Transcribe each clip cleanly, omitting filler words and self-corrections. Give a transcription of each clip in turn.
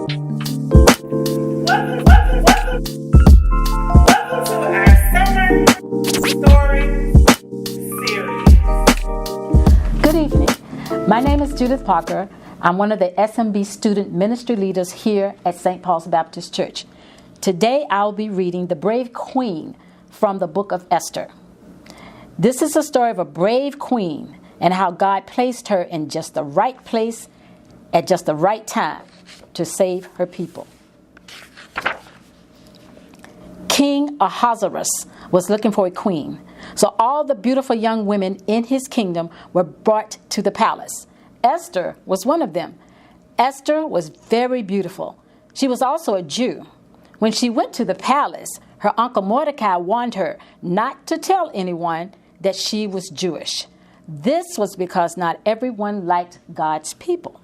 Welcome to our summer story series. Good evening. My name is Judith Parker. I'm one of the SMB student ministry leaders here at St. Paul's Baptist Church. Today I'll be reading The Brave Queen from the book of Esther. This is a story of a brave queen and how God placed her in just the right place at just the right time to save her people. King Ahasuerus was looking for a queen, so all the beautiful young women in his kingdom were brought to the palace. Esther was one of them. Esther was very beautiful. She was also a Jew. When she went to the palace, her uncle Mordecai warned her not to tell anyone that she was Jewish. This was because not everyone liked God's people.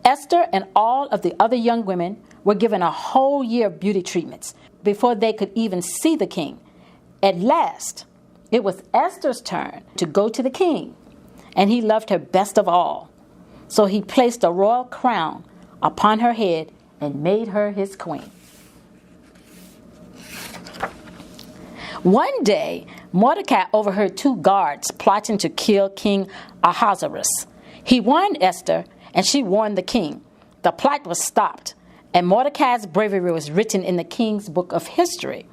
Esther and all of the other young women were given a whole year of beauty treatments before they could even see the king. At last, it was Esther's turn to go to the king, and he loved her best of all. So he placed a royal crown upon her head and made her his queen. One day, Mordecai overheard two guards plotting to kill King Ahasuerus. He warned Esther, and she warned the king. The plot was stopped, and Mordecai's bravery was written in the king's book of history.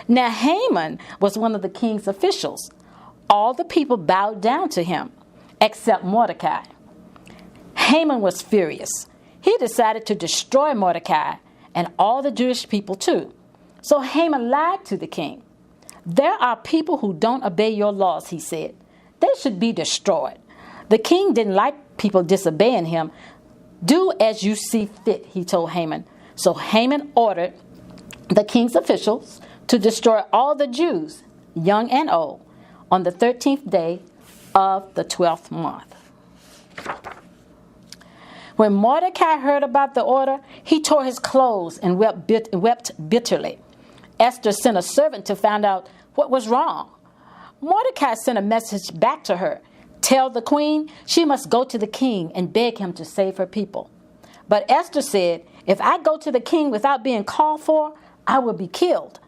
Now Haman was one of the king's officials. All the people bowed down to him, except Mordecai. Haman was furious. He decided to destroy Mordecai and all the Jewish people too. So Haman lied to the king. "There are people who don't obey your laws," he said. "They should be destroyed." The king didn't like people disobeying him. "Do as you see fit," he told Haman. So Haman ordered the king's officials to destroy all the Jews, young and old, on the 13th day of the 12th month. When Mordecai heard about the order, he tore his clothes and wept bitterly. Esther sent a servant to find out what was wrong. Mordecai sent a message back to her. "Tell the queen she must go to the king and beg him to save her people." But Esther said, "If I go to the king without being called for, I will be killed.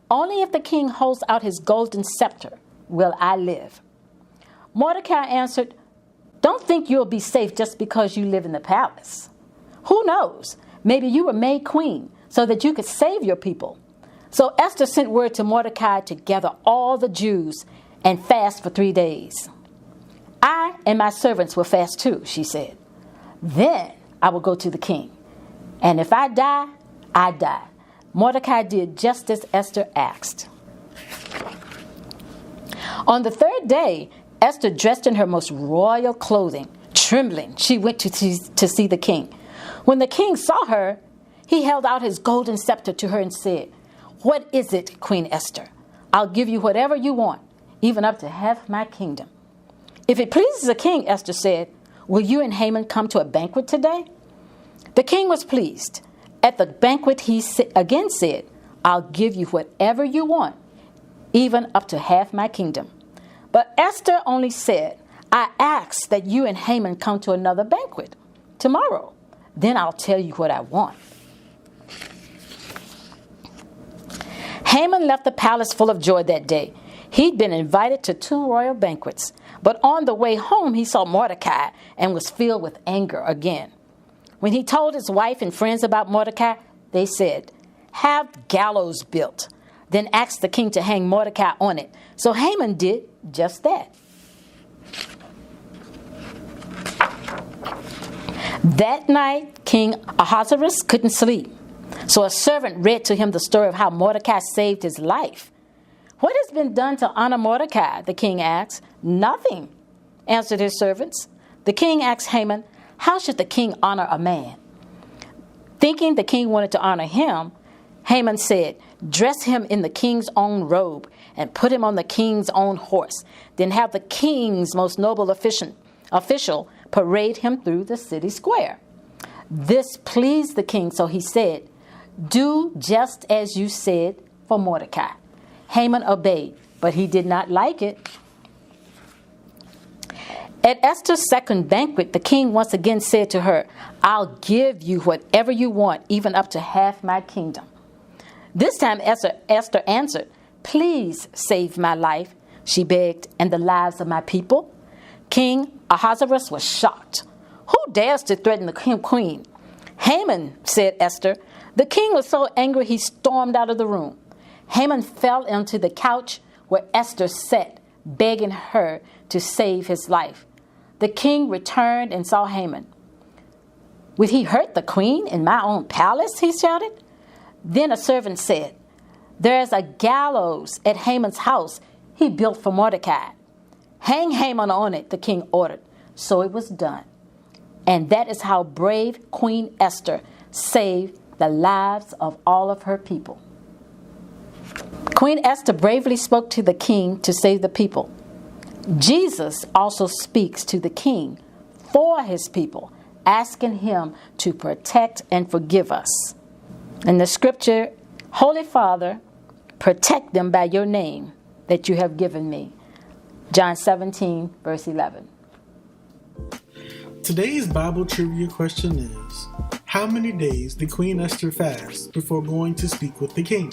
Only if the king holds out his golden scepter will I live." Mordecai answered, "Don't think you'll be safe just because you live in the palace. Who knows? Maybe you were made queen so that you could save your people." So Esther sent word to Mordecai to gather all the Jews and fast for 3 days. "I and my servants will fast too," she said. "Then I will go to the king. And if I die, I die." Mordecai did just as Esther asked. On the 3rd day, Esther, dressed in her most royal clothing, trembling, she went to see the king. When the king saw her, he held out his golden scepter to her and said, "What is it, Queen Esther? I'll give you whatever you want, even up to half my kingdom." "If it pleases the king," Esther said, "will you and Haman come to a banquet today?" The king was pleased. At the banquet, he again said, "I'll give you whatever you want, even up to half my kingdom." But Esther only said, "I ask that you and Haman come to another banquet tomorrow. Then I'll tell you what I want." Haman left the palace full of joy that day. He'd been invited to 2 royal banquets, but on the way home he saw Mordecai and was filled with anger again. When he told his wife and friends about Mordecai, they said, "Have gallows built, then ask the king to hang Mordecai on it." So Haman did just that. That night, King Ahasuerus couldn't sleep. So a servant read to him the story of how Mordecai saved his life. "What has been done to honor Mordecai?" the king asked. "Nothing," answered his servants. The king asked Haman, "How should the king honor a man?" Thinking the king wanted to honor him, Haman said, "Dress him in the king's own robe and put him on the king's own horse. Then have the king's most noble official parade him through the city square." This pleased the king, so he said, "Do just as you said for Mordecai." Haman obeyed, but he did not like it. At Esther's second banquet, the king once again said to her, "I'll give you whatever you want, even up to half my kingdom." This time Esther answered, "Please save my life," she begged, "and the lives of my people." King Ahasuerus was shocked. "Who dares to threaten the queen?" "Haman," said Esther. The king was so angry he stormed out of the room. Haman fell onto the couch where Esther sat, begging her to save his life. The king returned and saw Haman. "Would he hurt the queen in my own palace?" he shouted. Then a servant said, "There is a gallows at Haman's house he built for Mordecai. Hang Haman on it," the king ordered. So it was done. And that is how brave Queen Esther saved the lives of all of her people. Queen Esther bravely spoke to the king to save the people. Jesus also speaks to the king for his people, asking him to protect and forgive us. In the scripture, "Holy Father, protect them by your name that you have given me." John 17, verse 11. Today's Bible trivia question is, how many days did Queen Esther fast before going to speak with the king?